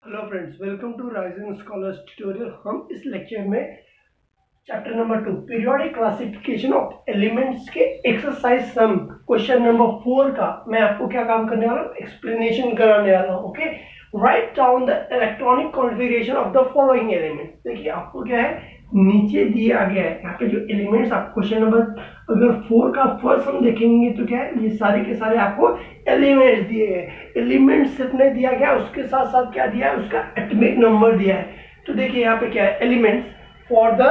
Hello friends, welcome to Rising Scholars tutorial. हम इस lecture में chapter number 2 periodic classification of elements के exercise sum question number 4 का मैं आपको क्या काम करने वाला हूँ, एक्सप्लेनेशन कराने वाला हूँ। Okay, write down the electronic configuration of the following elements. देखिए आपको क्या है, नीचे दिया गया है यहाँ पे जो एलिमेंट्स। आप क्वेश्चन नंबर अगर 4 का फर्स्ट हम देखेंगे तो क्या है, ये सारे के सारे आपको एलिमेंट्स दिए हैं। एलिमेंट्स कितने दिया गया, उसके साथ साथ क्या दिया है, उसका एटॉमिक नंबर दिया है। तो देखिए यहाँ पे क्या है, elements for the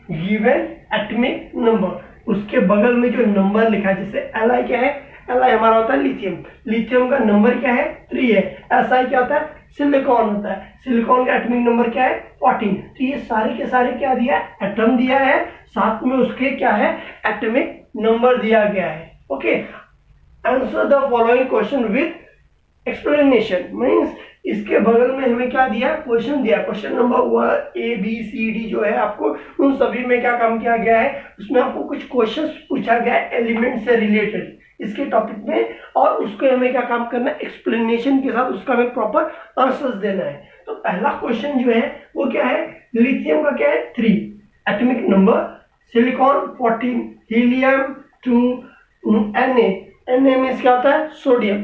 given atomic number, उसके बगल में जो नंबर लिखा है, जैसे Li क्या है, Li हमारा होता है लिथियम। लिथियम का नंबर क्या है, 3 है। Si क्या होता है, सिलिकॉन होता है। सिलिकॉन का एटॉमिक नंबर क्या है, 14। तो ये सारे के सारे क्या दिया है, एटम दिया है, साथ में उसके क्या है, एटॉमिक नंबर दिया गया है। Okay, answer the following question with explanation. Means इसके बगल में हमें क्या दिया, क्वेश्चन दिया। Question number A B C D जो है, आपको उन सभी में क्या काम किया गया है, उसमें आपको कुछ क्वेश्चंस पूछा गया है एलिमेंट से रिलेटेड इसके टॉपिक में, और उसको हमें क्या काम करना है, एक्सप्लेनेशन के साथ उसका हमें प्रॉपर आंसर्स देना है। तो पहला क्वेश्चन जो है वो क्या है, लिथियम का क्या है, 3 atomic number, silicon 14, helium 2, Na means क्या होता है, sodium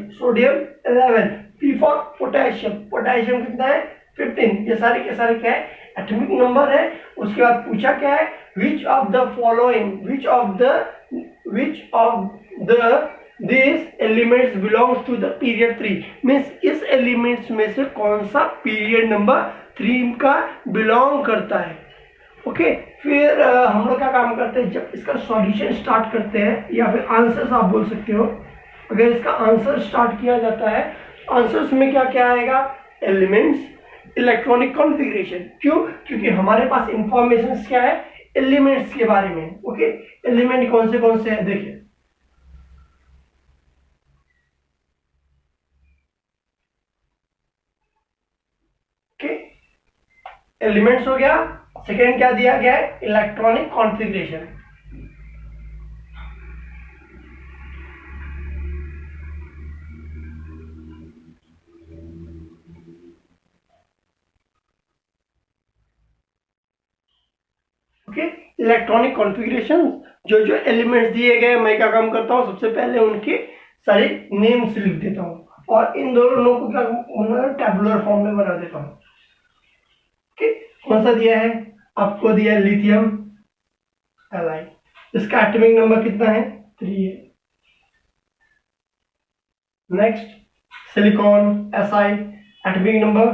11, P for potassium, potassium कितना है, 15। ये सारे के सारे क्या है, एटॉमिक नंबर है। उसके बाद पूछा क्या है, which of the following, which of these elements belongs to the period 3, means इस एलिमेंट्स में से कौन सा पीरियड नंबर 3 का बिलोंग करता है। ओके, फिर हम लोग क्या काम करते हैं, जब इसका सॉल्यूशन स्टार्ट करते हैं, या फिर आंसर्स आप बोल सकते हो, अगर इसका आंसर स्टार्ट किया जाता है, आंसर्स में क्या क्या आएगा, एलिमेंट्स, इलेक्ट्रॉनिक कॉन्फ़िगरेशन। क्यों, क्योंकि हमारे पास इंफॉर्मेशन क्या है, एलिमेंट्स के बारे में। ओके, एलिमेंट कौन से है, देखिए एलिमेंट्स हो गया। सेकेंड क्या दिया गया है, electronic configuration. Okay, electronic configuration, जो जो एलिमेंट्स दिए गए, मैं क्या काम करता हूँ, सबसे पहले उनके सारे नेम्स लिख देता हूँ, और इन दोनों को क्या टैबुलर फॉर्म में बना देता हूँ। ओके, कौन सा दिया है, आपको दिया है लिथियम Li, इसका एटॉमिक नंबर कितना है, 3 है। Next silicon Si, atomic number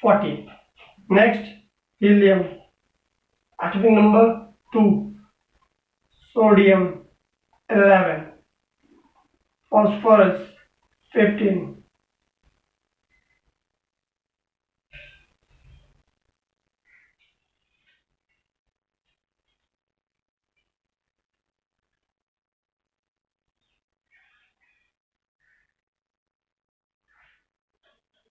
14। Next helium, atomic number 2, sodium 11, phosphorus 15,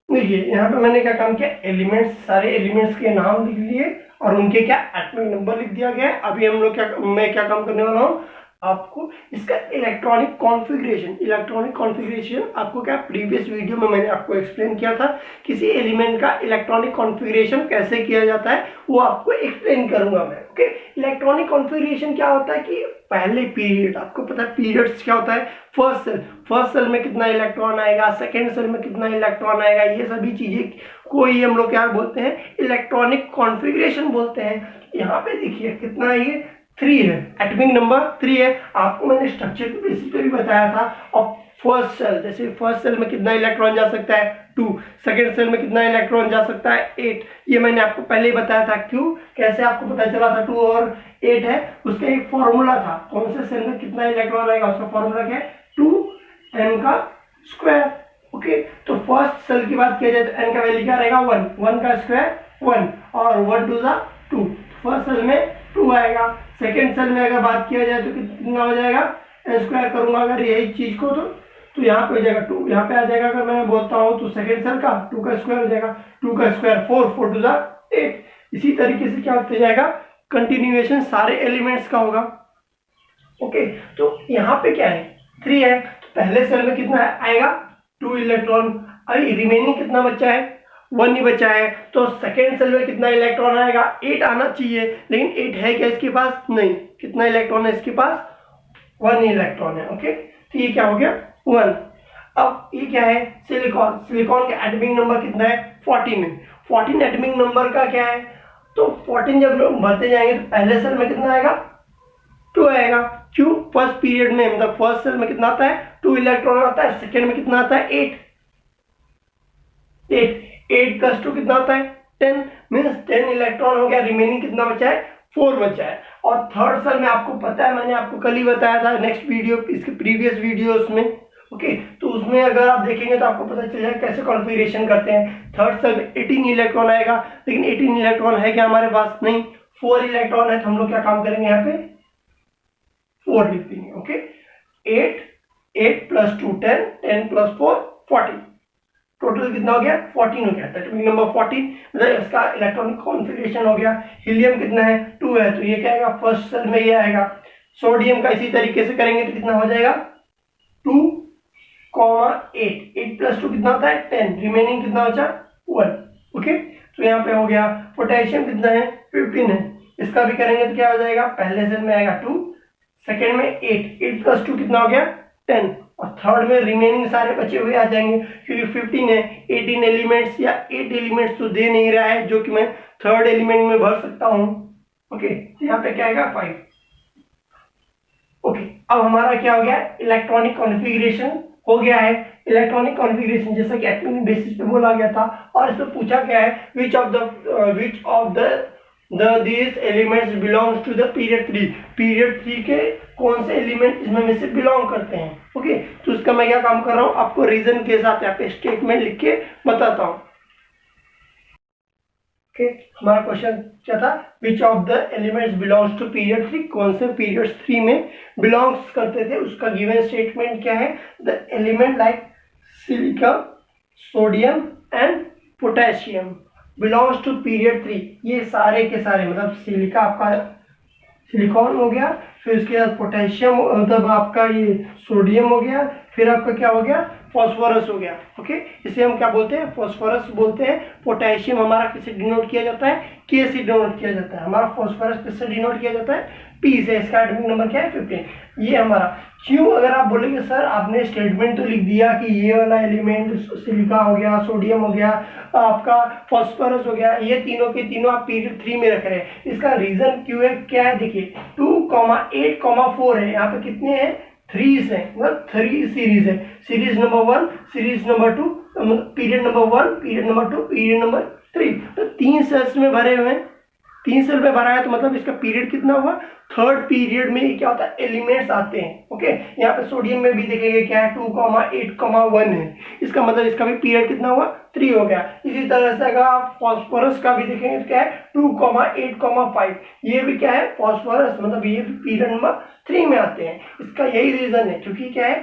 देखिए यहाँ पे मैंने क्या काम किया, एलिमेंट्स, सारे एलिमेंट्स के नाम लिख लिए और उनके क्या एटॉमिक नंबर लिख दिया गया है। अभी हम लोग मैं क्या काम करने वाला हूँ, आपको इसका इलेक्ट्रॉनिक कॉन्फ़िगरेशन आपको क्या, प्रीवियस वीडियो में मैंने आपको एक्सप्लेन किया था, किसी एलिमेंट का इलेक्ट्रॉनिक कॉन्फ़िगरेशन कैसे किया जाता है, वो आपको एक्सप्लेन करूंगा मैं। ओके, इलेक्ट्रॉनिक कॉन्फ़िगरेशन क्या होता है कि पहले पीरियड, आपको पता है पीरियड्स क्या होता है, फर्स्ट सेल में कितना इलेक्ट्रॉन आएगा, सेकेंड सेल में कितना इलेक्ट्रॉन आएगा, ये सभी चीजें को ही हम लोग क्या बोलते हैं, इलेक्ट्रॉनिक कॉन्फ़िगरेशन बोलते हैं। यहाँ पे देखिए कितना है, ये 3 है, एटॉमिक नंबर 3 है। आपको मैंने स्ट्रक्चर के बेसिस पे भी बताया था। और फर्स्ट सेल, जैसे फर्स्ट सेल में कितना इलेक्ट्रॉन जा सकता है, 2, सेकेंड सेल में कितना इलेक्ट्रॉन जा सकता है, 8। ये मैंने आपको पहले ही बताया था। क्यों, कैसे आपको पता चला था 2 और 8 है, उसका एक फॉर्मूला था, कौन से सेल में कितना इलेक्ट्रॉन आएगा, उसका फॉर्मूला क्या है, 2n का स्क्वायर। ओके, तो फर्स्ट सेल की बात किया जाए तो n का वैल्यू क्या रहेगा, 1 का स्क्वायर 1, और 1 2 2, फर्स्ट सेल में 2 आएगा। सेकेंड सेल में अगर बात किया जाए तो कितना हो जाएगा, n स्क्वायर करूंगा अगर यही चीज को, तो यहाँ पे हो जाएगा 2, यहाँ पे आ जाएगा। अगर मैं बोलता हूँ तो सेकेंड सेल का 2 का स्क्वायर हो जाएगा, 2 का स्क्वायर 4, 4 2 8। इसी तरीके से क्या होता जाएगा, कंटिन्यूएशन सारे एलिमेंट्स का होगा। ओके, तो यहाँ पे क्या है, 3 है, तो पहले सेल में कितना आएगा, 2 इलेक्ट्रॉन। अभी रिमेनिंग कितना बच्चा है, 1 ही बचा है, तो सेकेंड सेल में कितना इलेक्ट्रॉन आएगा, 8 आना चाहिए, लेकिन 8 है क्या इसके पास, नहीं। कितना इलेक्ट्रॉन है इसके पास, 1 इलेक्ट्रॉन है। ओके, तो ये क्या हो गया 1। अब ये क्या है, सिलिकॉन। सिलिकॉन का एटॉमिक नंबर कितना है, 14 है। 14 एटॉमिक नंबर का क्या है, तो 14 जब बढ़ते जाएंगे तो पहले सेल में कितना आएगा, 2 आएगा। क्यों, फर्स्ट पीरियड में मतलब फर्स्ट सेल में कितना आता है, 2 इलेक्ट्रॉन आता है, सेकेंड में कितना आता है, 8 प्लस 2 कितना आता है, 10, मीन्स 10 इलेक्ट्रॉन हो गया। रिमेनिंग कितना बचा है, 4 बचा है। और थर्ड सेल में आपको पता है, मैंने आपको कल ही बताया था नेक्स्ट वीडियो, इसके प्रीवियस वीडियोस में। ओके, तो उसमें अगर आप देखेंगे तो आपको पता चल जाएगा कैसे कॉन्फ़िगरेशन करते हैं। थर्ड सेल में 18 इलेक्ट्रॉन आएगा, लेकिन 18 इलेक्ट्रॉन है क्या हमारे पास, नहीं। 4 इलेक्ट्रॉन है, तो हम लोग क्या काम करेंगे, यहाँ पे 4 लिख देंगे। ओके, 8 प्लस 2 10, 10 प्लस 4 40, टोटल कितना हो गया, 14 हो गया। एटॉमिक नंबर 14, मतलब इसका इलेक्ट्रॉनिक कॉन्फ़िगरेशन हो गया। हीलियम कितना है, 2 है, तो ये क्या आएगा, फर्स्ट सेल में ये आएगा। सोडियम का इसी तरीके से करेंगे तो कितना हो जाएगा, 2, 8 प्लस 2 कितना होता है, 10, रिमेनिंग कितना बचा, 1। ओके, तो यहाँ पे हो गया। पोटेशियम कितना है, 15 है, इसका भी करेंगे तो क्या हो जाएगा, पहले सेल में आएगा 2, सेकेंड में 8 प्लस 2 कितना हो गया, 10, और थर्ड में रिमेनिंग सारे बचे हुए आ जाएंगे, क्योंकि 15 है। 18 एलिमेंट्स या 8 एलिमेंट्स तो दे नहीं रहा है, जो कि मैं थर्ड एलिमेंट में भर सकता हूँ। ओके, तो यहाँ पे क्या आएगा, 5। ओके, अब हमारा क्या हो गया, इलेक्ट्रॉनिक कॉन्फ़िगरेशन हो गया है। इलेक्ट्रॉनिक कॉन्फ़िगरेशन जैसा कि एटॉमिक बेसिस पे बोला गया था, और इसमें पूछा गया है विच of the these elements belongs to the period 3। Period 3 के कौन से एलिमेंट इसमें में से बिलोंग करते हैं। ओके, तो इसका मैं क्या काम कर रहा हूँ, आपको रीजन के साथ यहाँ पे स्टेटमेंट लिख के बताता हूँ। ओके, हमारा क्वेश्चन क्या था, which of the elements belongs to period 3, कौन से पीरियड 3 में बिलोंग्स करते थे, उसका गिवन स्टेटमेंट क्या है। The element like silica, sodium and potassium belongs to period 3। ये सारे के सारे, मतलब सिलिका आपका सिलिकॉन हो गया, फिर उसके बाद पोटेशियम, मतलब आपका ये सोडियम हो गया, फिर आपका क्या हो गया, फॉस्फोरस हो गया। ओके, इसे हम क्या बोलते हैं, फॉस्फोरस बोलते हैं। पोटेशियम हमारा किससे डिनोट किया जाता है, के से डिनोट किया जाता है। हमारा फॉस्फोरस किससे डिनोट किया जाता है, पी से। इसका एटॉमिक नंबर क्या है, 15। ये हमारा, क्यों, अगर आप बोलेंगे सर आपने स्टेटमेंट तो लिख दिया कि ये वाला एलिमेंट सिलिका हो गया, सोडियम हो गया, आपका फॉस्फोरस हो गया, ये तीनों के तीनों आप पीरियड 3 में रख रहे हैं। इसका रीजन क्यों है, क्या है, देखिए 2, 8, 4 है, यहाँ पे कितने हैं, 3 है, मतलब 3 सीरीज है। Series number 1, series number 2, period number 1, period number 2, period number 3, तो 3 सेल्स में भरे हुए हैं। 3 सेल में भरा है, तो मतलब इसका पीरियड कितना हुआ, थर्ड पीरियड में क्या होता है, एलिमेंट्स आते हैं। ओके, यहाँ पे सोडियम में भी देखेंगे क्या है, 2, 8, 1 है, इसका मतलब इसका भी पीरियड कितना हुआ, 3 हो गया। इसी तरह से अगर आप फॉस्फोरस का भी देखेंगे तो क्या है, 2, 8, 5, ये भी क्या है, फॉस्फोरस, मतलब ये भी पीरियड नंबर 3 में आते हैं। इसका यही रीजन है, क्योंकि क्या है,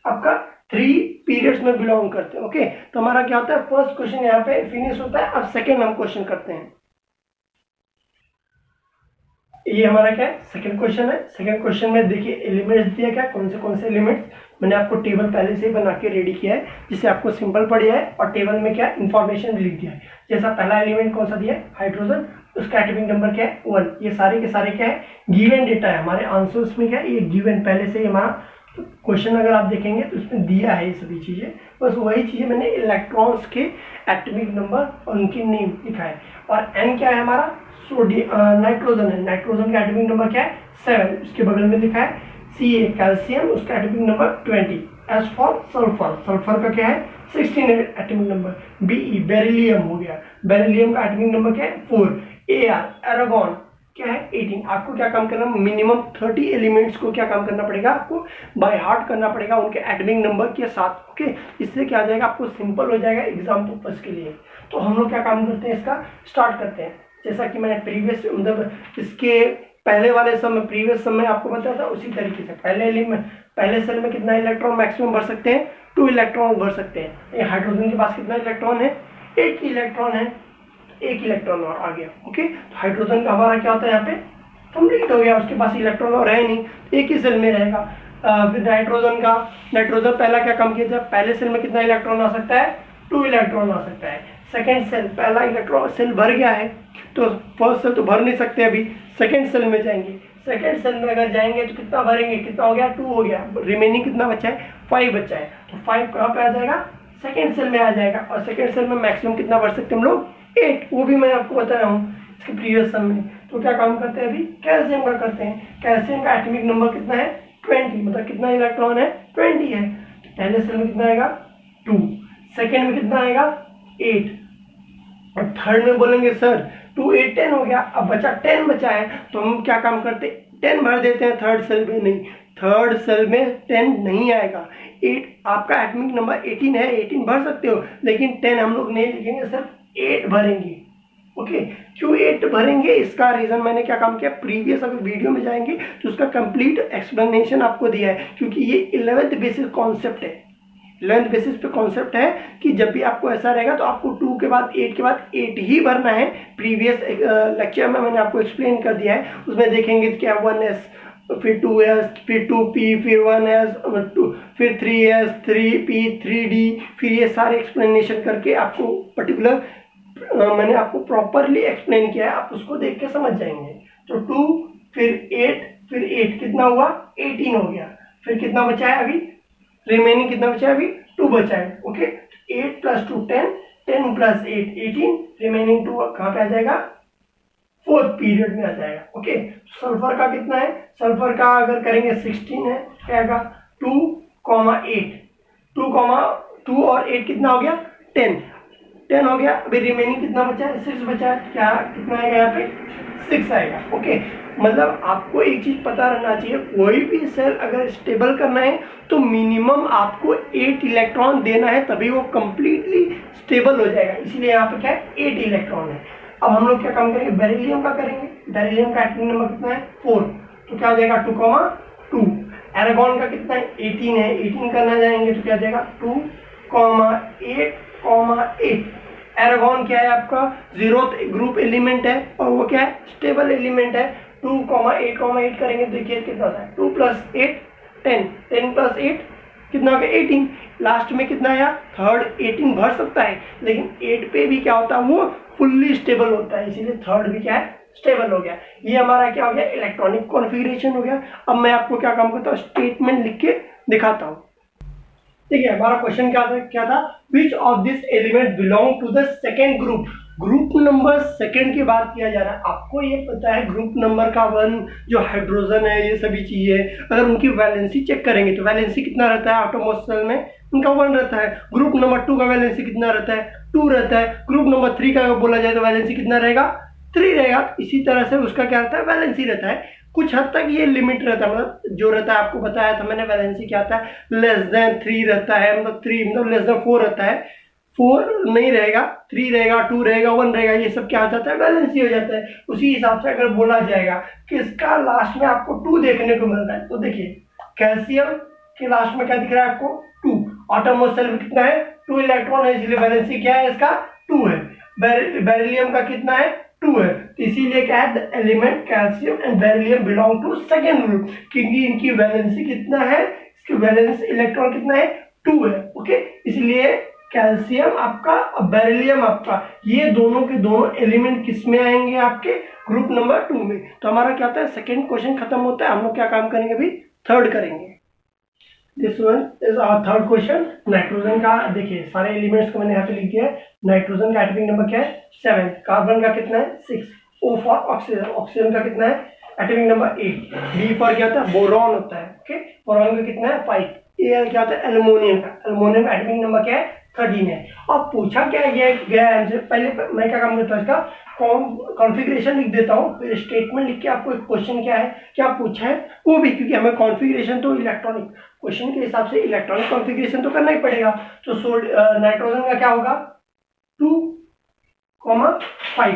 आपका 3 पीरियड्स में बिलोंग करते हैं। ओके, तो हमारा क्या होता है, फर्स्ट क्वेश्चन यहाँ पे फिनिश होता है। अब सेकेंड हम क्वेश्चन करते हैं। ये हमारा क्या है, सेकंड क्वेश्चन है। सेकंड क्वेश्चन में देखिए एलिमेंट्स दिया, क्या कौन से एलिमेंट्स, मैंने आपको टेबल पहले से ही बना के रेडी किया है, जिससे आपको सिंपल पड़ जाए, और टेबल में क्या इंफॉर्मेशन भी लिख दिया है। जैसा पहला एलिमेंट कौन सा दिया है, हाइड्रोजन, उसका एटॉमिक नंबर क्या है, 1। ये सारे के सारे क्या है, गिवन डेटा है हमारे आंसर्स में, क्या है, ये गिवन पहले से ही हमारा क्वेश्चन अगर आप देखेंगे तो उसमें दिया है ये सभी चीजें। बस वही चीजें मैंने इलेक्ट्रॉन्स के एटॉमिक नंबर और उनकी नेम लिखा है। और एन क्या है हमारा, नाइट्रोजन है, नाइट्रोजन का एटॉमिक नंबर क्या है, 7। उसके बगल में लिखा है Ca, कैल्शियम, उसका atomic number 20। S for sulphur, sulphur का क्या है, 16 एटॉमिक नंबर। Be, बेरिलियम हो गया, बेरिलियम का एटॉमिक नंबर क्या है, 4। Ar, एरागॉन क्या है, 18। आपको क्या काम करना, मिनिमम 30 एलिमेंट्स को क्या काम करना पड़ेगा, आपको बाय हार्ट करना पड़ेगा उनके एटॉमिक नंबर के साथ। ओके, इससे क्या आ जाएगा, आपको सिंपल हो जाएगा एग्जाम पर्पस के लिए। तो हम लोग क्या काम करते हैं, इसका स्टार्ट करते हैं। जैसा कि मैंने प्रीवियस, मतलब इसके पहले वाले समय, प्रीवियस समय आपको बताया था, उसी तरीके से पहले सेल में कितना इलेक्ट्रॉन मैक्सिमम भर सकते हैं, 2 इलेक्ट्रॉन भर सकते हैं। ये हाइड्रोजन के पास कितना इलेक्ट्रॉन है, 8 इलेक्ट्रॉन है, 1 इलेक्ट्रॉन और आ गया। ओके, तो हाइड्रोजन का हमारा क्या होता है, यहाँ पे कंप्लीट हो गया, उसके पास इलेक्ट्रॉन और है नहीं, एक ही सेल में रहेगा। फिर नाइट्रोजन पहला क्या काम किया था, पहले सेल में कितना इलेक्ट्रॉन आ सकता है, 2 इलेक्ट्रॉन आ सकता है। सेकेंड सेल, पहला इलेक्ट्रॉन सेल भर गया है तो फर्स्ट सेल तो भर नहीं सकते, अभी सेकेंड सेल में जाएंगे। सेकेंड सेल में अगर जाएंगे तो कितना भरेंगे, कितना हो गया 2 हो गया, रिमेनिंग कितना बचा है 5 बचा है, तो 5 कहाँ पे आ जाएगा, सेकेंड सेल में आ जाएगा। और सेकेंड सेल में मैक्सिमम कितना भर सकते हैं हम लोग 8, वो भी मैं आपको बता रहा हूँ इसके प्रीवियस सम में। तो क्या काम करते हैं अभी, कैल्शियम का करते हैं। कैल्शियम का एटॉमिक नंबर कितना है 20, मतलब कितना इलेक्ट्रॉन है 20 है। तो पहले सेल में कितना आएगा 2, सेकेंड में कितना आएगा 8, और थर्ड में बोलेंगे सर 2 8 10 हो गया, अब बचा 10 बचा है, तो हम क्या काम करते हैं 10 भर देते हैं थर्ड सेल में। नहीं, थर्ड सेल में 10 नहीं आएगा। 8 आपका एटॉमिक नंबर 18 है, 18 भर सकते हो, लेकिन 10 हम लोग नहीं लिखेंगे, सिर्फ 8 भरेंगे। ओके, क्यों 8 भरेंगे, इसका रीजन मैंने क्या काम किया, प्रीवियस अगर वीडियो में जाएंगे तो उसका कंप्लीट एक्सप्लेनेशन आपको दिया है, क्योंकि ये 11th बेसिस कॉन्सेप्ट है। 11th बेसिस पे कॉन्सेप्ट है कि जब भी आपको ऐसा रहेगा तो आपको 2 के बाद 8 के बाद 8 ही भरना है। प्रीवियस लेक्चर में मैंने आपको एक्सप्लेन कर दिया है, उसमें देखेंगे क्या 1s, फिर 2s, फिर 2p, फिर 1s, फिर 3s, 3p, 3d, फिर ये सारे एक्सप्लेनेशन करके आपको पर्टिकुलर मैंने आपको प्रॉपरली एक्सप्लेन किया है, आप उसको देख के समझ जाएंगे। तो 2 फिर 8 फिर 8 कितना हुआ 18 हो गया, फिर कितना बचा है अभी रिमेनिंग, कितना बचा है अभी 2 बचा है। ओके, 8 + 2 10, 10 + 8 18, रिमेनिंग 2 कहाँ पे आ जाएगा, फोर्थ पीरियड में आ जाएगा। ओके, सल्फर का कितना है, सल्फर का अगर करेंगे 16 है, क्या आएगा 2, 8, 2 और 8 कितना हो गया 10 हो गया। अभी रिमेनिंग कितना बचा है 6 बचा है, क्या कितना आएगा यहाँ पे 6 आएगा। ओके, मतलब आपको एक चीज पता रहना चाहिए, कोई भी सेल अगर स्टेबल करना है तो मिनिमम आपको 8 इलेक्ट्रॉन देना है, तभी वो कंप्लीटली स्टेबल हो जाएगा। इसीलिए यहाँ पे क्या है 8 इलेक्ट्रॉन है। अब हम लोग क्या काम करेंगे, बेरिलियम का करेंगे। बेरिलियम का एटॉमिक नंबर कितना है 4, तो क्या हो जाएगा 2, 2। एरागॉन का कितना है 18 है, 18 करना जाएंगे तो क्या हो जाएगा 2, 8, एरागॉन क्या है आपका 0th ग्रुप एलिमेंट है, और वो क्या है स्टेबल एलिमेंट है। 2, 8 करेंगे तो देखिए कितना होता है 2 + 8 10, 10 + 8 कितना हो गया 18, लास्ट में कितना आया थर्ड 18 भर सकता है, लेकिन 8 पे भी क्या होता है वो फुल्ली स्टेबल होता है, इसीलिए थर्ड भी क्या है स्टेबल हो गया। ये हमारा क्या हो गया इलेक्ट्रॉनिक कॉन्फ़िगरेशन हो गया। अब मैं आपको क्या काम करता हूँ स्टेटमेंट लिख के दिखाता हूँ। ठीक है, हमारा क्वेश्चन क्या था which of this element belong to the second group. Group number second की बात किया जा रहा है। आपको ये पता है ग्रुप नंबर का 1 जो हाइड्रोजन है, ये सभी चीजें अगर उनकी वैलेंसी चेक करेंगे तो वैलेंसी कितना रहता है एटॉमिक सेल में, उनका 1 रहता है। ग्रुप नंबर 2 का वैलेंसी कितना रहता है 2 रहता है। ग्रुप नंबर 3 का बोला जाए तो वैलेंसी कितना रहेगा 3 रहेगा। इसी तरह से उसका क्या रहता है वैलेंसी रहता है। कुछ हद तक ये लिमिट रहता है, मतलब जो रहता है आपको बताया था मैंने वैलेंसी क्या आता है <3 रहता है, मतलब 3 मतलब <4 रहता है। 4 नहीं रहेगा, 3 रहेगा, 2 रहेगा, 1 रहेगा, ये सब क्या हो जाता है वैलेंसी हो जाता है। उसी हिसाब से अगर बोला जाएगा कि इसका लास्ट में आपको 2 देखने को मिल रहा है, तो देखिए कैल्शियम के लास्ट में क्या दिख रहा है आपको 2, एटॉमिक सेल में कितना है 2 इलेक्ट्रॉन है, इसलिए वैलेंसी क्या है इसका 2 है। बेरिलियम का कितना है 2 है, तो इसीलिए क्या है the element calcium and beryllium belong to second group, क्योंकि इनकी वैलेंसी कितना है, इसकी वैलेंस इलेक्ट्रॉन कितना है 2 है। ओके, इसलिए कैल्शियम आपका और बेरिलियम आपका, ये दोनों के दोनों एलिमेंट किस में आएंगे आपके ग्रुप नंबर 2 में। तो हमारा क्या होता है सेकेंड क्वेश्चन खत्म होता है, हम लोग क्या काम करेंगे अभी थर्ड करेंगे। This one is our third question. Nitrogen का देखिए सारे एलिमेंट्स को मैंने यहाँ पे लिख दिया है। नाइट्रोजन का एटॉमिक नंबर क्या है 7, कार्बन का कितना है 6, O फॉर ऑक्सीजन, ऑक्सीजन का कितना है एटॉमिक नंबर 8, B फॉर क्या होता है बोरॉन होता है। ओके, बोरॉन का कितना है 5, A क्या होता है एल्युमिनियम का, एल्युमिनियम का एटॉमिक नंबर क्या है 13 है। अब पूछा क्या गया है हमसे, पहले मैं क्या काम करता हूँ इसका कॉन्फ़िगरेशन लिख देता हूँ, फिर स्टेटमेंट लिख के आपको एक क्वेश्चन क्या है क्या पूछा है वो भी, क्योंकि हमें कॉन्फ़िगरेशन तो इलेक्ट्रॉनिक क्वेश्चन के हिसाब से इलेक्ट्रॉनिक कॉन्फ़िगरेशन तो करना ही पड़ेगा। तो नाइट्रोजन का क्या होगा 2, 5,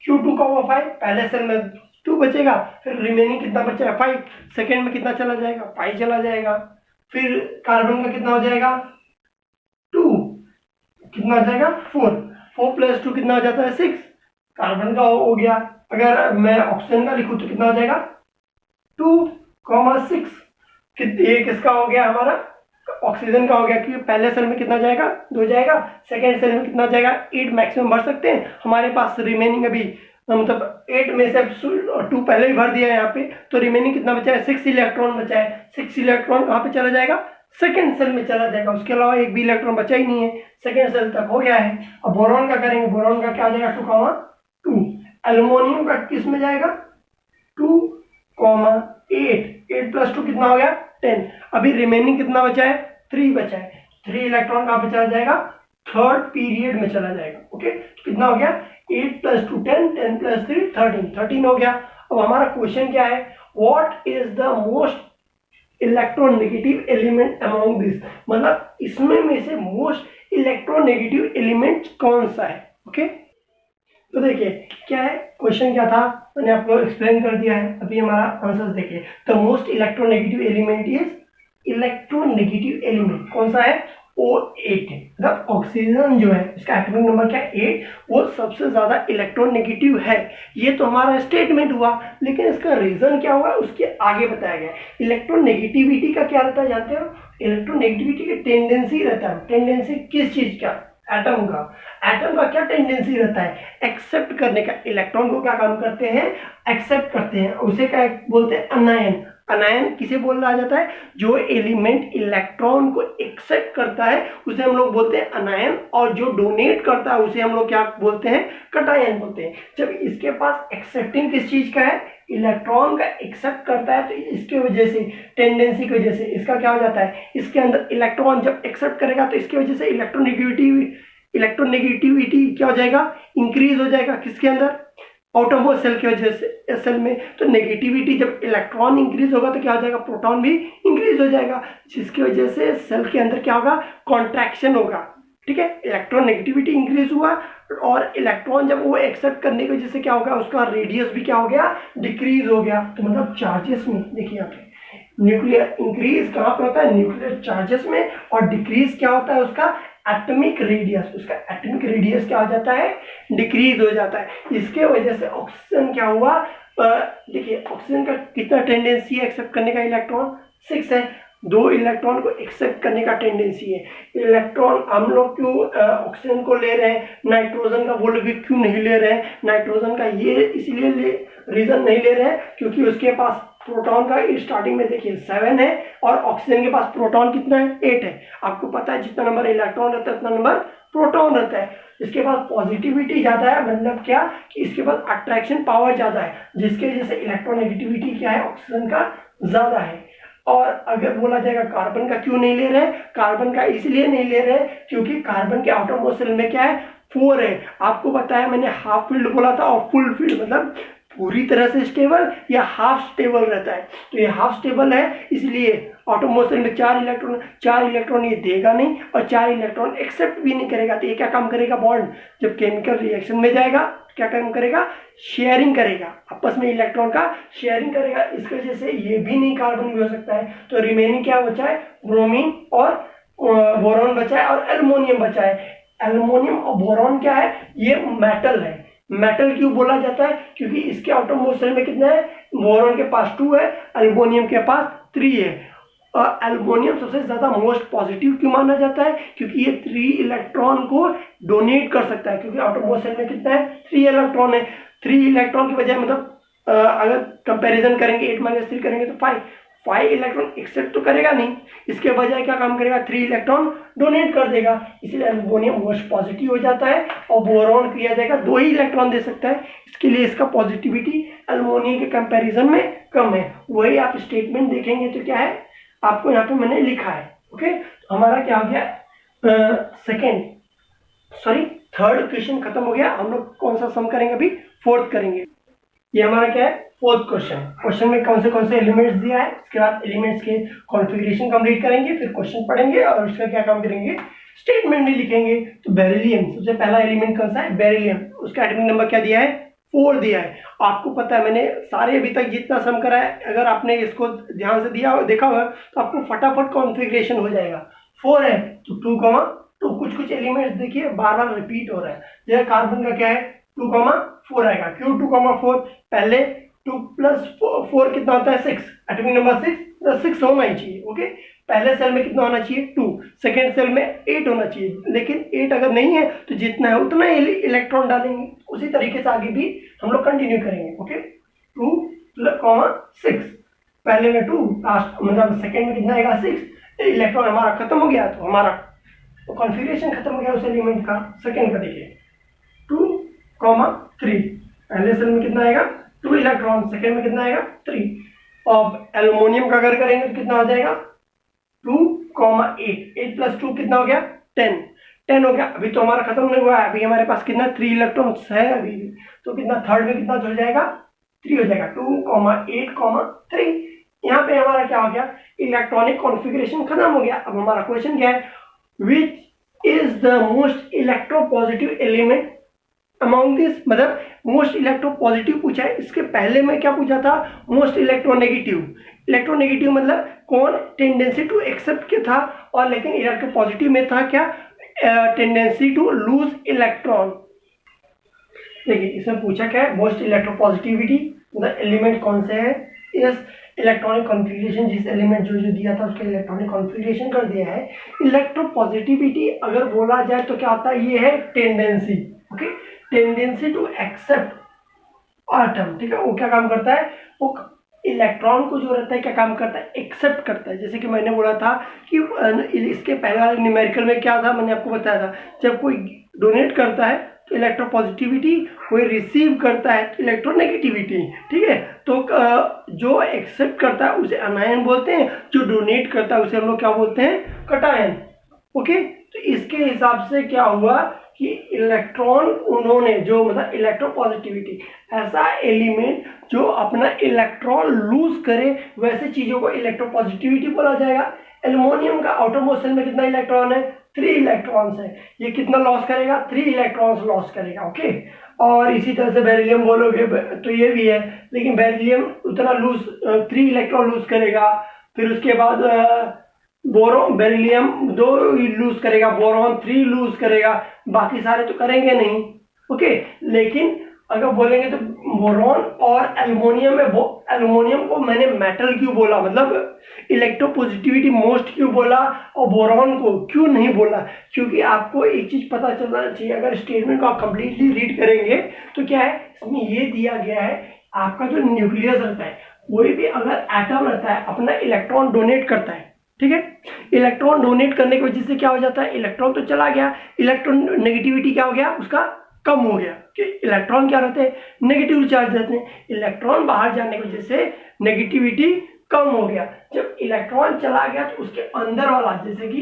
क्यों 2, 5, पहले सेल में 2 बचेगा, फिर रिमेनिंग कितना बचेगा 5, सेकेंड में कितना चला जाएगा 5 चला जाएगा, फिर कार्बन का कितना हो जाएगा 2, कितना हो जाएगा 4 + 2 कितना हो जाता है 6, कार्बन का हो गया। अगर मैं ऑक्सीजन का लिखूं तो कितना हो जाएगा 2, 6, ये किसका हो गया हमारा ऑक्सीजन का हो गया कि पहले सेल में कितना जाएगा, 2 जाएगा, सेकेंड सेल में कितना जाएगा, 8 मैक्सिमम भर सकते हैं। हमारे पास रिमेनिंग अभी मतलब 8 में से 2 पहले ही भर दिया है यहाँ पे, तो रिमेनिंग कितना बचा है, 6 इलेक्ट्रॉन बचा है। 6 इलेक्ट्रॉन कहाँ पे चला जाएगा, सेकेंड सेल में चला जाएगा। उसके अलावा एक भी इलेक्ट्रॉन बचा ही नहीं है, सेकेंड सेल तक हो गया है। अब बोरॉन का करेंगे, बोरॉन का क्या हो जाएगा, 2,2। एल्युमिनियम का किस में जाएगा, 2,8। 8 + 2 कितना हो गया, 10। अभी रिमेनिंग कितना बचा है, 3 बचा है। 3 इलेक्ट्रॉन कहाँ पे चला जाएगा, थर्ड पीरियड में चला जाएगा। ओके, तो कितना हो गया, 8 + 2 10, 10 + 3 13, 13 हो गया। अब हमारा क्वेश्चन क्या है, what is the most electronegative element among this, मतलब इसमें में से मोस्ट इलेक्ट्रोनेगेटिव एलिमेंट कौन सा है। ओके, तो देखिए क्या है, क्वेश्चन क्या था मैंने आपको एक्सप्लेन कर दिया है। अभी हमारा आंसर देखिए, the most electronegative element is, electronegative element कौन सा है, O8 है। मतलब ऑक्सीजन जो है इसका एटॉमिक नंबर क्या है, 8, वो सबसे ज्यादा इलेक्ट्रोनेगेटिव है। ये तो हमारा स्टेटमेंट हुआ, लेकिन इसका रीजन क्या हुआ उसके आगे बताया गया। इलेक्ट्रोनेगेटिविटी का क्या रहता है जानते हो, इलेक्ट्रोनेगेटिविटी की टेंडेंसी रहता है। टेंडेंसी किस चीज का, एटम का। एटम का क्या टेंडेंसी रहता है, एक्सेप्ट करने का। इलेक्ट्रॉन को क्या काम करते हैं, एक्सेप्ट करते हैं, उसे क्या बोलते हैं, अनायन। अनायन किसे बोला जाता है, जो एलिमेंट इलेक्ट्रॉन को एक्सेप्ट करता है उसे हम लोग बोलते हैं अनायन, और जो डोनेट करता है उसे हम लोग क्या बोलते हैं, कटायन बोलते हैं। जब इसके पास एक्सेप्टिंग किस चीज का है, इलेक्ट्रॉन का एक्सेप्ट करता है, तो इसके वजह से, टेंडेंसी की वजह से इसका क्या हो जाता है, इसके अंदर इलेक्ट्रॉन जब एक्सेप्ट करेगा तो इसकी वजह से इलेक्ट्रोनेगेटिविटी क्या हो जाएगा, इंक्रीज हो जाएगा। किसके अंदर, आउटरमोस्ट सेल की वजह से, सेल में। तो नेगेटिविटी, जब इलेक्ट्रॉन इंक्रीज होगा तो क्या हो जाएगा, प्रोटॉन भी इंक्रीज हो जाएगा, जिसकी वजह से सेल के अंदर क्या होगा, कॉन्ट्रैक्शन होगा। ठीक है, इलेक्ट्रॉन नेगेटिविटी इंक्रीज हुआ, और इलेक्ट्रॉन जब वो एक्सेप्ट करने की वजह से क्या होगा, उसका रेडियस भी क्या हो गया, डिक्रीज हो गया। तो मतलब चार्जेस में देखिए यहाँ पे न्यूक्लियर इंक्रीज कहाँ पे होता है, न्यूक्लियर चार्जेस में, और डिक्रीज क्या होता है उसका, एटॉमिक रेडियस। उसका एटॉमिक रेडियस क्या हो जाता है, डिक्रीज हो जाता है। इसके वजह से ऑक्सीजन क्या हुआ, देखिए ऑक्सीजन का कितना टेंडेंसी है एक्सेप्ट करने का, इलेक्ट्रॉन 6 है। 2 इलेक्ट्रॉन को एक्सेप्ट करने का टेंडेंसी है। इलेक्ट्रॉन हम लोग क्यों ऑक्सीजन को ले रहे हैं, नाइट्रोजन का वो लोग क्यों नहीं ले रहे हैं, नाइट्रोजन का ये इसलिए रीजन नहीं ले रहे हैं क्योंकि उसके पास प्रोटॉन का स्टार्टिंग में देखिए 7 है, और ऑक्सीजन के पास प्रोटॉन कितना है, 8 है। आपको पता है जितना नंबर इलेक्ट्रॉन रहता है उतना नंबर प्रोटॉन रहता है। इसके पास पॉजिटिविटी ज्यादा है, मतलब क्या कि इसके पास अट्रैक्शन पावर ज्यादा है, जिसकी वजह से इलेक्ट्रोनेगेटिविटी क्या है, ऑक्सीजन का ज्यादा है। और अगर बोला जाएगा कार्बन का क्यों नहीं ले रहे हैं, कार्बन का इसलिए नहीं ले रहे हैं क्योंकि कार्बन के आउटरमोस्ट शेल में क्या है, 4 है। आपको बताया मैंने हाफ फील्ड बोला था, और फुल फील्ड मतलब पूरी तरह से स्टेबल या हाफ स्टेबल रहता है। तो ये हाफ स्टेबल है, इसलिए आउटरमोस्ट शेल में 4 इलेक्ट्रॉन ये देगा नहीं, और 4 इलेक्ट्रॉन एक्सेप्ट भी नहीं करेगा। तो ये क्या काम करेगा, बॉन्ड जब केमिकल रिएक्शन में जाएगा क्या काम करेगा, शेयरिंग करेगा, आपस में इलेक्ट्रॉन का शेयरिंग करेगा। इस वजह से ये भी नहीं कार्बन भी हो सकता है। तो रिमेनिंग क्या बचा है, ब्रोमीन और बोरॉन बचा है, और एल्युमिनियम बचा है। एल्युमिनियम और बोरॉन क्या है, ये मेटल है। मेटल क्यों बोला जाता है, क्योंकि इसके आउटरमोस्ट शेल में कितना है, बोरॉन के पास 2 है, एल्युमिनियम के पास 3 है। एल्युमिनियम सबसे ज्यादा मोस्ट पॉजिटिव क्यों माना जाता है, क्योंकि ये 3 इलेक्ट्रॉन को डोनेट कर सकता है, क्योंकि आउटरमोस्ट शेल में कितना है, 3 इलेक्ट्रॉन है। 3 इलेक्ट्रॉन की बजाय मतलब अगर कंपैरिजन करेंगे 8 - 3 करेंगे तो 5 इलेक्ट्रॉन एक्सेप्ट तो करेगा नहीं, इसके बजाय क्या काम करेगा, 3 इलेक्ट्रॉन डोनेट कर देगा। इसलिए एल्युमिनियम मोस्ट पॉजिटिव हो जाता है, और बोरॉन किया जाएगा 2 ही इलेक्ट्रॉन दे सकता है, इसके लिए इसका पॉजिटिविटी एल्युमिनियम के कंपैरिजन में कम है। वही आप स्टेटमेंट देखेंगे तो क्या है, आपको यहाँ पे मैंने लिखा है। ओके, तो हमारा क्या हो गया, थर्ड क्वेश्चन खत्म हो गया। हम लोग कौन सा सम करेंगे, अभी फोर्थ करेंगे। ये हमारा क्या है, फोर्थ क्वेश्चन में कौन से एलिमेंट्स दिया है, उसके बाद एलिमेंट्स के कॉन्फ़िगरेशन कंप्लीट करेंगे, फिर क्वेश्चन पढ़ेंगे, और उसका क्या काम करेंगे, स्टेटमेंट भी लिखेंगे। तो बेरिलियम सबसे पहला एलिमेंट कौन सा है, बेरिलियम। उसका एटॉमिक नंबर क्या दिया है, 4 दिया है। आपको पता है मैंने सारे अभी तक जितना सम करा है, अगर आपने इसको ध्यान से देखा होगा तो आपको फटाफट कॉन्फ़िगरेशन हो जाएगा। 4 है तो 2, तो कुछ एलिमेंट्स देखिए बार बार रिपीट हो रहा है। जैसे कार्बन का क्या है, 2,4 आएगा। क्यों 2,4, पहले 2 + 4 कितना होता है, 6, एटॉमिक नंबर 6, मतलब 6 होना ही चाहिए। ओके, पहले सेल में कितना होना चाहिए 2, सेकेंड सेल में 8 होना चाहिए, लेकिन 8 अगर नहीं है तो जितना है उतना ही इलेक्ट्रॉन डालेंगे। उसी तरीके से आगे भी हम लोग कंटिन्यू करेंगे। ओके, 2, 6, पहले में 2, लास्ट मतलब सेकेंड में कितना आएगा 6, इलेक्ट्रॉन हमारा खत्म हो गया, तो हमारा कॉन्फ़िगरेशन खत्म हो गया उस एलिमेंट का। सेकेंड का देखिए 2, 3, पहले सेल में कितना आएगा 2 इलेक्ट्रॉन, सेकेंड में कितना आएगा 3। अब एल्युमिनियम का अगर करेंगे तो कितना हो जाएगा 2, 8, 8 प्लस 2 कितना हो गया 10 हो गया। अभी तो हमारा खत्म नहीं हुआ है, अभी हमारे पास कितना 3 इलेक्ट्रॉन्स है अभी भी, तो कितना थर्ड में कितना हो जाएगा 3 हो जाएगा। 2, 8, 3, यहाँ पे हमारा क्या हो गया इलेक्ट्रॉनिक कॉन्फ़िगरेशन खत्म हो गया। अब हमारा क्वेश्चन क्या है, which is the most electropositive element among this, मतलब मोस्ट इलेक्ट्रोपॉजिटिव पूछा है। इसके पहले में क्या पूछा था, मोस्ट इलेक्ट्रोनेगेटिव। इलेक्ट्रोनेगेटिव मतलब कौन टेंडेंसी टू एक्सेप्ट के था, और लेकिन इलेक्ट्रोपॉजिटिव में था क्या टेंडेंसी टू लूज इलेक्ट्रॉन। देखिए इसमें पूछा क्या है, मोस्ट इलेक्ट्रोपॉजिटिविटी मतलब एलिमेंट कौन से है, इस इलेक्ट्रॉनिक कॉन्फ़िगरेशन जिस एलिमेंट जो दिया था उसके इलेक्ट्रॉनिक कॉन्फ़िगरेशन कर दिया है। इलेक्ट्रोपॉजिटिविटी अगर बोला जाए तो क्या होता है, ये है tendency. Okay, tendency to accept atom, ठीक है, वो क्या काम करता है, वो इलेक्ट्रॉन को जो रहता है क्या काम करता है, एक्सेप्ट करता है। जैसे कि मैंने बोला था कि इसके पहले वाले न्यूमेरिकल में क्या था, मैंने आपको बताया था, जब कोई डोनेट करता है तो इलेक्ट्रोपॉजिटिविटी, कोई रिसीव करता है तो इलेक्ट्रोनेगेटिविटी। ठीक है, तो जो एक्सेप्ट करता है उसे अनायन बोलते हैं, जो डोनेट करता है उसे हम लोग क्या बोलते हैं, कटायन। ओके, तो इसके हिसाब से क्या हुआ कि इलेक्ट्रॉन उन्होंने जो मतलब इलेक्ट्रोपॉजिटिविटी, ऐसा एलिमेंट जो अपना इलेक्ट्रॉन लूज करे वैसे चीजों को इलेक्ट्रोपॉजिटिविटी बोला जाएगा। एल्युमिनियम का आउटरमोस्ट सेल में कितना इलेक्ट्रॉन है, 3 इलेक्ट्रॉन्स है, ये कितना लॉस करेगा, 3 इलेक्ट्रॉन्स लॉस करेगा। ओके, और इसी तरह से बेरिलियम बोलोगे तो ये भी है, लेकिन बेरिलियम उतना लूज 3 इलेक्ट्रॉन लूज करेगा। फिर उसके बाद बोरोन, बेरिलियम 2 लूज करेगा, बोरॉन 3 लूज करेगा, बाकी सारे तो करेंगे नहीं। ओके, लेकिन अगर बोलेंगे तो बोरॉन और एल्युमिनियम में, एल्युमिनियम को मैंने मेटल क्यों बोला, मतलब इलेक्ट्रोपॉजिटिविटी मोस्ट क्यों बोला, और बोरॉन को क्यों नहीं बोला, क्योंकि आपको एक चीज पता चलना चाहिए। अगर स्टेटमेंट को आप कंप्लीटली रीड करेंगे तो क्या है, इसमें ये दिया गया है आपका जो न्यूक्लियस रहता है, कोई भी अगर एटम रहता है अपना इलेक्ट्रॉन डोनेट करता है। ठीक है, इलेक्ट्रॉन डोनेट करने की वजह से क्या हो जाता है, इलेक्ट्रॉन तो चला गया, इलेक्ट्रॉन नेगेटिविटी क्या हो गया उसका, कम हो गया। कि इलेक्ट्रॉन क्या रहते हैं, नेगेटिव चार्ज रहते हैं, इलेक्ट्रॉन बाहर जाने की वजह से नेगेटिविटी कम हो गया। जब इलेक्ट्रॉन चला गया तो उसके अंदर वाला, जैसे कि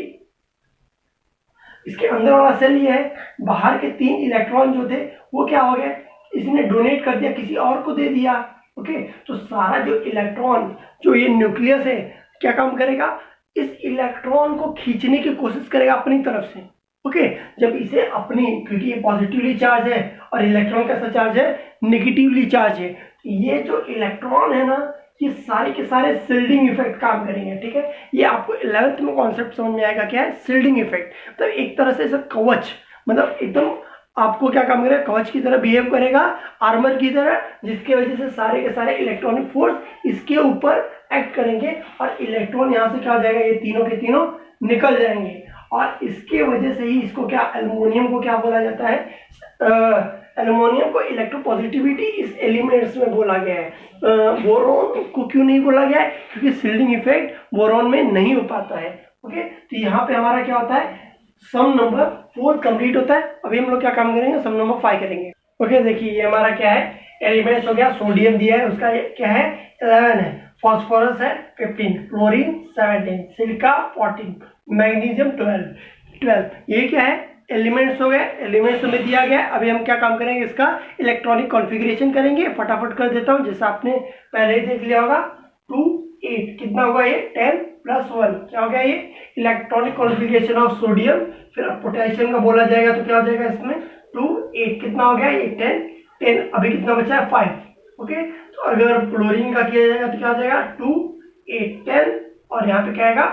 इसके अंदर वाला सेल ये है, बाहर के 3 इलेक्ट्रॉन जो थे वो क्या हो गए, इसने डोनेट कर दिया, किसी और को दे दिया। ओके, तो सारा जो इलेक्ट्रॉन, जो ये न्यूक्लियस है, क्या काम करेगा, इस इलेक्ट्रॉन को खींचने की कोशिश करेगा अपनी तरफ से। ओके, जब इसे अपनी, क्योंकि ये पॉजिटिवली चार्ज है और इलेक्ट्रॉन कैसा चार्ज है, नेगेटिवली चार्ज है, तो ये जो इलेक्ट्रॉन है ना, ये सारे के सारे शिल्डिंग इफेक्ट काम करेंगे। ठीक है, ये आपको 11th में कॉन्सेप्ट समझ में आएगा, क्या है शिल्डिंग इफेक्ट, मतलब एक तरह से कवच, मतलब एकदम आपको क्या काम करेगा, कवच की तरह बिहेव करेगा, आर्मर की तरह, जिसके वजह से सारे के सारे इलेक्ट्रॉनिक फोर्स इसके ऊपर एक्ट करेंगे और इलेक्ट्रॉन यहाँ से क्या हो जाएगा, ये तीनों के तीनों निकल जाएंगे। और इसके वजह से ही इसको क्या, एल्युमिनियम को क्या बोला जाता है, एल्युमिनियम को इलेक्ट्रोपॉजिटिविटी इस एलिमेंट्स में बोला गया है। बोरॉन को क्यों नहीं बोला गया है, क्योंकि शिल्डिंग इफेक्ट बोरॉन में नहीं हो पाता है। ओके, तो यहाँ पे हमारा क्या होता है, सम नंबर 4 कंप्लीट होता है। अभी हम लोग क्या काम करेंगे, सम नंबर 5 करेंगे। ओके, देखिए ये हमारा क्या है, एलिमेंट्स हो गया, सोडियम दिया है, उसका क्या है 11 है, फॉस्फोरस है 15, क्लोरीन 17, सिलिका 14, मैग्नीशियम 12। ये क्या है, एलिमेंट्स हो गए, एलिमेंट्स में दिया गया। अभी हम क्या काम करेंगे, इसका इलेक्ट्रॉनिक कॉन्फ़िगरेशन करेंगे। फटाफट कर देता हूँ, जैसा आपने पहले ही देख लिया होगा। 2, 8 कितना होगा, ये 10 + 1 क्या हो गया, ये इलेक्ट्रॉनिक कॉन्फ़िगरेशन ऑफ सोडियम। फिर पोटेशियम का बोला जाएगा तो क्या हो जाएगा इसमें, 2, 8 कितना हो गया, ये 10। अभी कितना बचा है, 5। ओके, तो अगर क्लोरीन का किया जाएगा तो क्या हो जाएगा, 2, 8, 10, और यहाँ पे क्या आएगा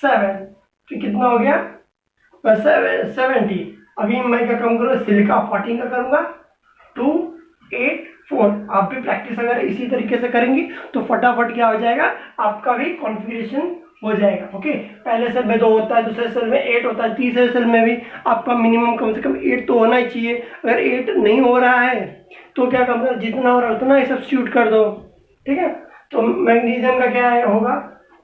7, तो कितना हो गया 70। अभी मैं क्या काम करूँगा, सिलिका 14 का करूँगा, 2, 8, 4। आप भी प्रैक्टिस अगर इसी तरीके से करेंगे तो फटाफट क्या हो जाएगा, आपका भी कॉन्फ़िगरेशन हो जाएगा। ओके, पहले सेल में 2 होता है, दूसरे सेल में 8 होता है, तीसरे सेल में भी आपका मिनिमम कम से कम 8 तो होना ही चाहिए। अगर 8 नहीं हो रहा है तो क्या कम जितना हो रहा है उतना ही सब्स्टिट्यूट कर दो। ठीक है, तो मैग्नीशियम का क्या है होगा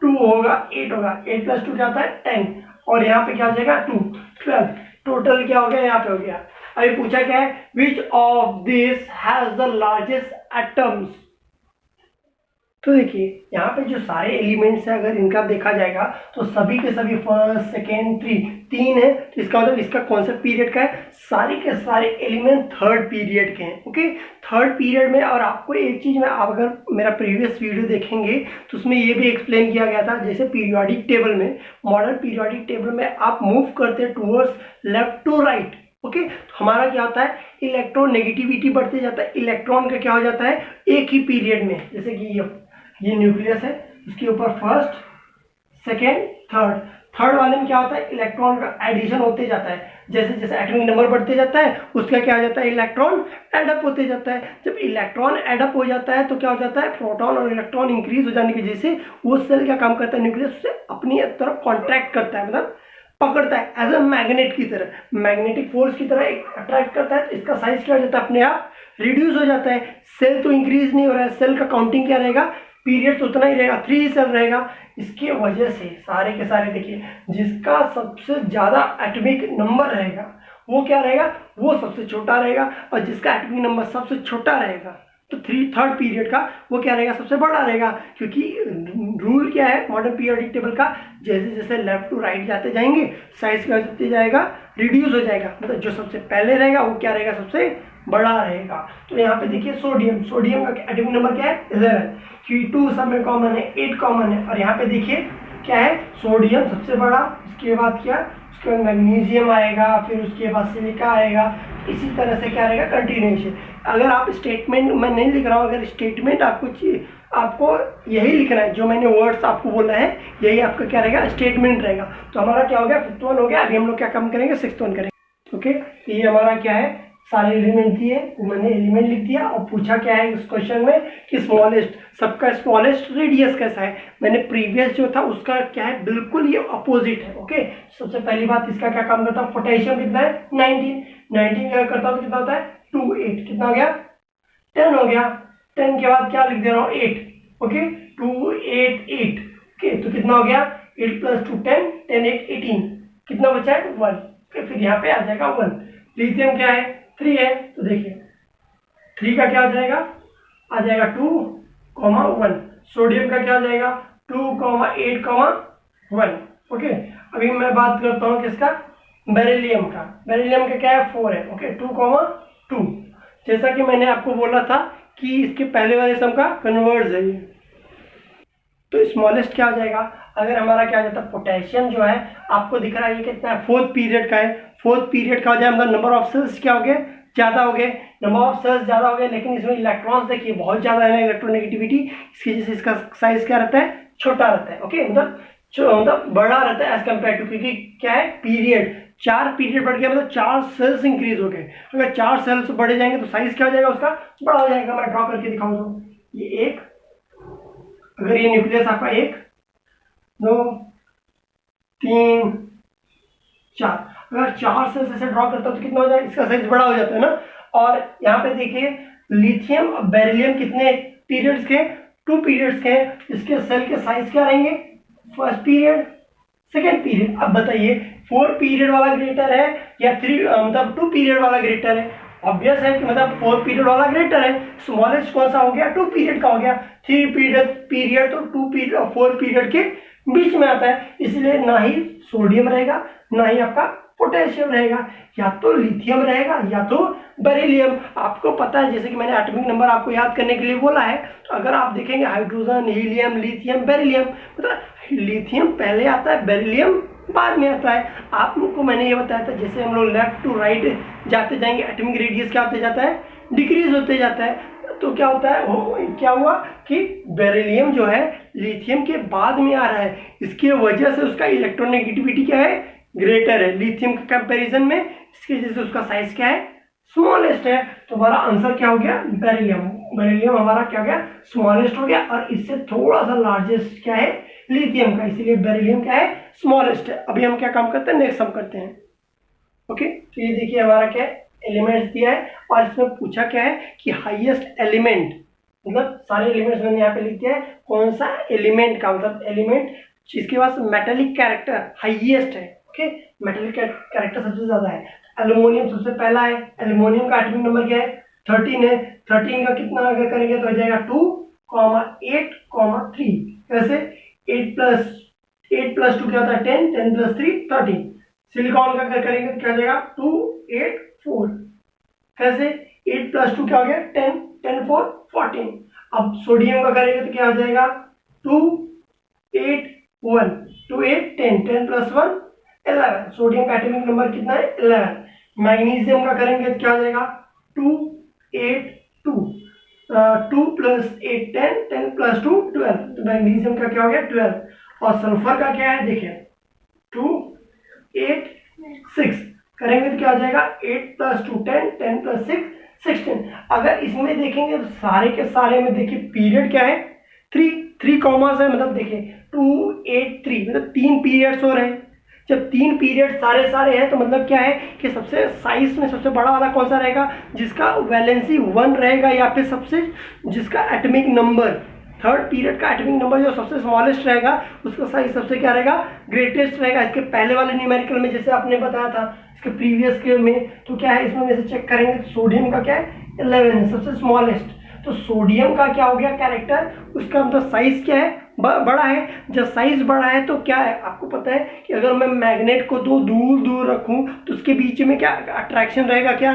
2 होगा 8 होगा, 8 + 2 क्या होता है 10, और यहाँ पे क्या हो जाएगा 2 12। टोटल क्या हो गया यहाँ पे हो गया। अभी पूछा क्या है, विच of this has the largest atoms. तो देखिए यहाँ पे जो सारे एलिमेंट्स हैं अगर इनका देखा जाएगा तो सभी के सभी फर्स्ट सेकेंड तीन है, तो इसका मतलब इसका कौन सा पीरियड का है, सारे के सारे एलिमेंट थर्ड पीरियड के हैं। ओके, थर्ड पीरियड में। और आपको एक चीज में आप अगर मेरा प्रीवियस वीडियो देखेंगे तो उसमें ये भी एक्सप्लेन किया गया था, जैसे पीरियोडिक टेबल में, मॉडर्न पीरियोडिक टेबल में आप मूव करते हैं towards left to right. Okay, तो हमारा क्या होता है, इलेक्ट्रॉन नेगेटिविटी बढ़ते जाता है, इलेक्ट्रॉन का क्या हो जाता है एक ही पीरियड में, जैसे कि ये न्यूक्लियस है, इसके ऊपर फर्स्ट सेकेंड थर्ड वाले में क्या होता है, इलेक्ट्रॉन का एडिशन होते जाता है। जैसे जैसे एटॉमिक नंबर बढ़ते जाता है उसका क्या हो जाता है, इलेक्ट्रॉन एडअप होते जाता है। जब इलेक्ट्रॉन एडअप हो जाता है तो क्या हो जाता है, प्रोटॉन और इलेक्ट्रॉन इंक्रीज हो जाने की वजह से वो सेल क्या काम करता है, न्यूक्लियस से अपनी तरफ कॉन्ट्रैक्ट करता है, मतलब पकड़ता है एज अ मैग्नेट की तरह, मैग्नेटिक फोर्स की तरह अट्रैक्ट करता है। तो इसका साइज क्या हो जाता है, अपने आप रिड्यूस हो जाता है। सेल तो इंक्रीज नहीं हो रहा है, सेल का काउंटिंग क्या रहेगा, पीरियड तो उतना ही रहेगा, 3 सेल रहेगा। इसके वजह से सारे के सारे देखिए जिसका सबसे ज्यादा एटॉमिक नंबर रहेगा वो क्या रहेगा, वो सबसे छोटा रहेगा, और जिसका एटॉमिक नंबर सबसे छोटा रहेगा तो थर्ड पीरियड का वो क्या रहेगा, सबसे बड़ा रहेगा। क्योंकि रूल क्या है मॉडर्न पीरियोडिक टेबल का, जैसे जैसे लेफ्ट टू राइट जाते जाएंगे साइज क्या होते जाएगा, रिड्यूस हो जाएगा। मतलब जो सबसे पहले रहेगा वो क्या रहेगा, सबसे बड़ा रहेगा। तो यहाँ पे देखिए सोडियम का एटॉमिक नंबर क्या है 11, क्योंकि 2 सब में कॉमन है, 8 कॉमन है। और यहाँ पे देखिए क्या है, सोडियम सबसे बड़ा, उसके बाद क्या, उसके बाद मैग्नीशियम आएगा, फिर उसके बाद सिलिका आएगा। इसी तरह से क्या रहेगा, कंटिन्यूएशन। अगर आप स्टेटमेंट, मैं नहीं लिख रहा हूँ, अगर स्टेटमेंट आपको चाहिए, आपको यही लिखना है, जो मैंने वर्ड्स आपको बोला है यही आपका क्या रहेगा, स्टेटमेंट रहेगा। तो हमारा क्या हो गया, 5th वन हो गया। अभी हम लोग क्या काम करेंगे, 6th वन करेंगे। ओके, तो ये हमारा क्या है, सारे एलिमेंट दिए, मैंने एलिमेंट लिख दिया। और पूछा क्या है इस क्वेश्चन में कि स्मॉलेस्ट, सबका स्मॉलेस्ट रेडियस कैसा है। मैंने प्रीवियस जो था उसका क्या है, बिल्कुल ये अपोजिट है। ओके, सबसे पहली बात इसका क्या काम करता है, पोटेशियम कितना है 19 क्या करता है तो कितना होता है 2 8, कितना हो गया 10 हो गया। 10 के बाद क्या लिख दे रहा हूँ 8। ओके, 2 8 8। ओके, तो कितना हो गया 8 + 2 10, 10 8 18, कितना बचा है 1। फिर यहाँ पे आ जाएगा 1। लिथियम क्या है 3 है, तो देखिए 3 का क्या हो जाएगा, आ जाएगा 2, 1। सोडियम का क्या हो जाएगा 2, 8, 1। ओके, अभी मैं बात करता हूँ किसका, बेरिलियम का। बेरिलियम का क्या है 4 है। ओके, 2, 2। जैसा कि मैंने आपको बोला था कि इसके पहले वाले सम का कन्वर्ज है ये, तो स्मॉलेस्ट क्या हो जाएगा। अगर हमारा क्या हो जाता है, पोटेशियम जो है आपको दिख रहा है ये कितना है, 4th पीरियड का है। 4th पीरियड का हो जाए, मतलब नंबर ऑफ सेल्स क्या हो गए, ज्यादा हो गए, नंबर ऑफ सेल्स ज्यादा हो गए, लेकिन इसमें इलेक्ट्रॉन्स देखिए बहुत ज्यादा है, इलेक्ट्रोनेगेटिविटी, इसकी वजह से इसका साइज क्या रहता है, छोटा रहता है। ओके, मतलब बड़ा रहता है एज कम्पेयर टू, क्योंकि क्या है पीरियड, 4 पीरियड बढ़ गया, मतलब 4 सेल्स इंक्रीज हो गए। अगर 4 सेल्स बढ़े जाएंगे तो साइज क्या हो जाएगा, उसका बड़ा हो जाएगा। मैं ड्रॉ करके दिखाऊँ तो ये एक, अगर ये न्यूक्लियस आपका 1 2 3 4, अगर 4 सेल्स ऐसे ड्रॉ करता हूं तो कितना हो जाएगा, इसका साइज बड़ा हो जाता है ना। और यहाँ पे देखिए लिथियम और बेरिलियम कितने पीरियड्स के, 2 पीरियड्स के, इसके सेल के साइज क्या रहेंगे, फर्स्ट पीरियड सेकेंड पीरियड। अब बताइए 4 पीरियड वाला ग्रेटर है या 3 मतलब 2 पीरियड वाला ग्रेटर है। ऑब्वियस है कि मतलब 4 पीरियड वाला ग्रेटर है। स्मॉलेस्ट कौन सा हो गया, 2 पीरियड का हो गया। 3 पीरियड तो 2 पीरियड और 4 पीरियड के बीच में आता है, इसलिए ना ही सोडियम रहेगा ना ही आपका पोटेशियम रहेगा, या तो लिथियम रहेगा या तो बेरिलियम। आपको पता है, जैसे कि मैंने एटॉमिक नंबर आपको याद करने के लिए बोला है, तो अगर आप देखेंगे हाइड्रोजन, हीलियम, लिथियम, बेरिलियम, मतलब लिथियम पहले आता है, बेरिलियम बाद में आता है। आप लोग को मैंने ये बताया था, जैसे हम लोग लेफ्ट टू राइट जाते जाएंगे एटॉमिक रेडियस क्या होते जाता है, डिक्रीज होते जाता है। तो क्या होता है, क्या हुआ कि बेरिलियम जो है लिथियम के बाद में आ रहा है, इसकी वजह से उसका इलेक्ट्रोनेगेटिविटी क्या है, ग्रेटर है लिथियम के कंपैरिजन में, इसकी वजह से उसका साइज क्या है स्मॉलेस्ट है, तो हमारा आंसर क्या हो गया, बेरिलियम। बेरिलियम हमारा क्या हो गया, स्मॉलेस्ट हो गया, और इससे थोड़ा सा लार्जेस्ट क्या है, लिथियम का, इसीलिए बेरिलियम क्या है, स्मॉलेस्ट है। अभी हम क्या काम करते हैं, नेक्स्ट सम करते हैं। ओके, तो ये देखिए हमारा क्या है, एलिमेंट्स दिया है, और इसमें पूछा क्या है कि हाईएस्ट एलिमेंट, मतलब सारे एलिमेंट्स मैंने यहाँ पे लिख दिया है, कौन सा एलिमेंट का मतलब एलिमेंट जिसके पास मेटेलिक कैरेक्टर हाईएस्ट है। ओके, मेटेलिक कैरेक्टर सबसे ज्यादा है, एल्यूमिनियम सबसे पहला है। एल्यूमिनियम का एटॉमिक नंबर क्या है, 13 है। 13 का कितना अगर करेंगे तो हो जाएगा 2,8,3। कैसे, 8 प्लस 2 क्या होता है 10, 10 प्लस 3 13। सिलिकॉन का अगर करेंगे तो क्या हो जाएगा 2, 8, 4। कैसे, 8 प्लस 2 क्या हो गया 10, 10 4 14। अब सोडियम का करेंगे तो क्या हो जाएगा 2, 8, 1, 2, 8, 10, 10 प्लस 1 11। सोडियम का एटॉमिक नंबर कितना है 11। मैग्नीशियम का करेंगे तो क्या हो जाएगा 2, 8, 2, 2 प्लस 8 10, 10 प्लस 2 12। तो मैग्नीशियम का क्या हो गया 12। और सल्फर का क्या है देखिए 2, 8, 6 करेंगे तो क्या हो जाएगा 8 प्लस 2 10, 10 प्लस 6 16। अगर इसमें देखेंगे तो सारे के सारे में देखिए पीरियड क्या है 3 कॉमर्स है, मतलब देखिए 2, 8, 3 मतलब 3 पीरियड्स हो रहे हैं। जब 3 पीरियड सारे सारे हैं तो मतलब क्या है कि सबसे साइज में सबसे बड़ा वाला कौन सा रहेगा, जिसका वैलेंसी 1 रहेगा, या फिर सबसे जिसका एटॉमिक नंबर थर्ड पीरियड का एटॉमिक नंबर जो सबसे स्मॉलेस्ट रहेगा उसका साइज सबसे क्या रहेगा, ग्रेटेस्ट रहेगा। इसके पहले वाले न्यूमेरिकल में जैसे आपने बताया था इसके प्रीवियस के में, तो क्या है इसमें वैसे चेक करेंगे तो सोडियम का क्या है 11 है, सबसे स्मॉलेस्ट। तो सोडियम का क्या हो गया कैरेक्टर, उसका मतलब साइज क्या है, बड़ा है। जब साइज बड़ा है तो क्या है, आपको पता है कि अगर मैं मैग्नेट को दो दूर दूर रखूं तो उसके बीच में क्या अट्रैक्शन रहेगा, क्या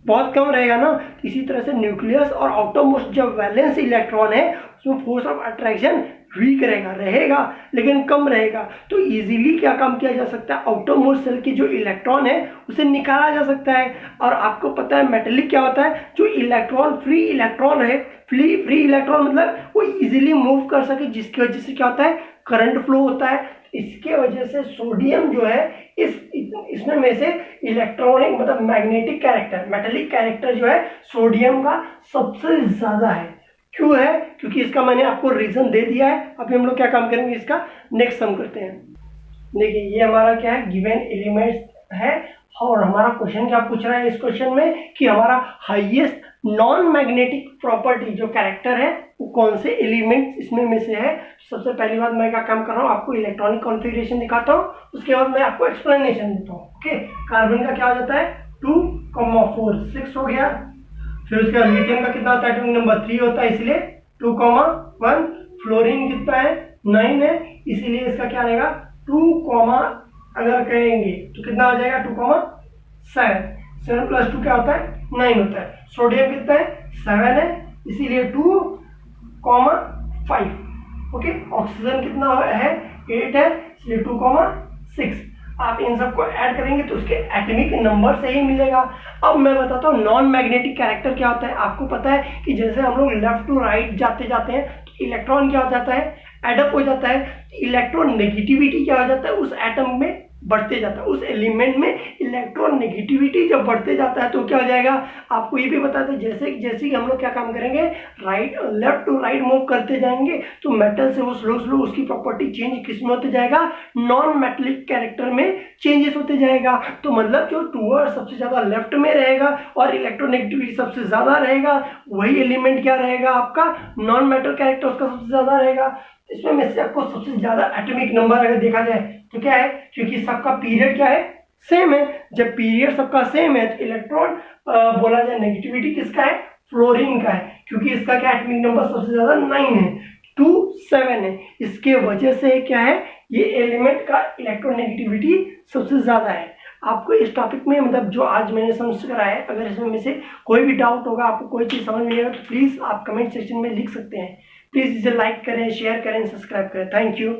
बहुत कम रहेगा ना। तो इसी तरह से न्यूक्लियस और आउटरमोस्ट जो वैलेंस इलेक्ट्रॉन है उसमें फोर्स ऑफ अट्रैक्शन वीक रहेगा लेकिन कम रहेगा। तो इजीली क्या काम किया जा सकता है, आउटरमोस्ट सेल की जो इलेक्ट्रॉन है उसे निकाला जा सकता है। और आपको पता है मेटेलिक क्या होता है, जो इलेक्ट्रॉन फ्री इलेक्ट्रॉन है, फ्री इलेक्ट्रॉन मतलब वो इजीली मूव कर सके, जिसकी वजह से क्या होता है करंट फ्लो होता है। इसके वजह से सोडियम जो है इसमें में से इलेक्ट्रॉनिक मतलब मैग्नेटिक कैरेक्टर, मेटेलिक कैरेक्टर जो है सोडियम का सबसे ज्यादा है। क्यों है, क्योंकि इसका मैंने आपको रीजन दे दिया है। अभी हम लोग क्या काम करेंगे, इसका नेक्स्ट सम करते हैं। देखिए ये हमारा क्या है, गिवन एलिमेंट्स है, और हमारा क्वेश्चन क्या पूछ रहा है इस क्वेश्चन में कि हमारा हाईएस्ट नॉन मैग्नेटिक प्रॉपर्टी जो कैरेक्टर है वो कौन से एलिमेंट इसमें में से है। सबसे पहली बात मैं क्या काम कर रहा हूँ, आपको इलेक्ट्रॉनिक कॉन्फ़िगरेशन दिखाता हूँ, उसके बाद मैं आपको एक्सप्लेनेशन देता हूँ। ओके, कार्बन का क्या हो जाता है 2,4 6 हो गया। फिर उसके बाद लिथियम का कितना होता है, एटॉमिक नंबर 3 होता है, इसलिए 2,1। फ्लोरीन कितना है 9 है, इसीलिए इसका क्या रहेगा 2, अगर कहेंगे तो कितना हो जाएगा 2,7। 7 प्लस 2 क्या होता है 9 होता है। सोडियम कितना है 7 है, इसीलिए 2,5। ओके, ऑक्सीजन कितना है 8 है, इसलिए 2,6। आप इन सबको ऐड करेंगे तो उसके एटॉमिक नंबर से ही मिलेगा। अब मैं बताता हूँ नॉन मैग्नेटिक कैरेक्टर क्या होता है। आपको पता है कि जैसे हम लोग लेफ्ट टू राइट जाते जाते हैं तो इलेक्ट्रॉन क्या हो जाता है, एडअप हो जाता है। इलेक्ट्रॉन नेगेटिविटी क्या हो जाता है, उस एटम में बढ़ते जाता है, उस एलिमेंट में इलेक्ट्रॉन नेगेटिविटी जब बढ़ते जाता है तो क्या हो जाएगा, आपको ये भी बताते हैं जैसे जैसे हम लोग क्या काम करेंगे, लेफ्ट टू राइट मूव करते जाएंगे तो मेटल से वो स्लो उसकी प्रॉपर्टी चेंज किस में होते जाएगा, नॉन मेटेलिक कैरेक्टर में चेंजेस होते जाएगा। तो मतलब जो टूवर्ड सबसे ज्यादा लेफ्ट में रहेगा और इलेक्ट्रोनेगेटिविटी सबसे ज्यादा रहेगा, वही एलिमेंट क्या रहेगा आपका नॉन मेटल कैरेक्टर उसका सबसे ज्यादा रहेगा। इसमें में से आपको सबसे ज्यादा एटॉमिक नंबर अगर देखा जाए तो क्या है, क्योंकि सबका पीरियड क्या है सेम है। जब पीरियड सबका सेम है तो इलेक्ट्रॉन बोला जाए नेगेटिविटी किसका है, फ्लोरीन का है, क्योंकि इसका क्या एटॉमिक नंबर सबसे ज्यादा 9 है, 2, 7 है। इसके वजह से क्या है, ये एलिमेंट का इलेक्ट्रोनेगेटिविटी सबसे ज्यादा है। आपको इस टॉपिक में मतलब जो आज मैंने समझ कराया है, अगर इसमें में से कोई भी डाउट होगा, आपको कोई चीज समझ नहीं आएगा तो प्लीज आप कमेंट सेक्शन में लिख सकते हैं। प्लीज इसे लाइक करें, शेयर करें, सब्सक्राइब करें। Thank you.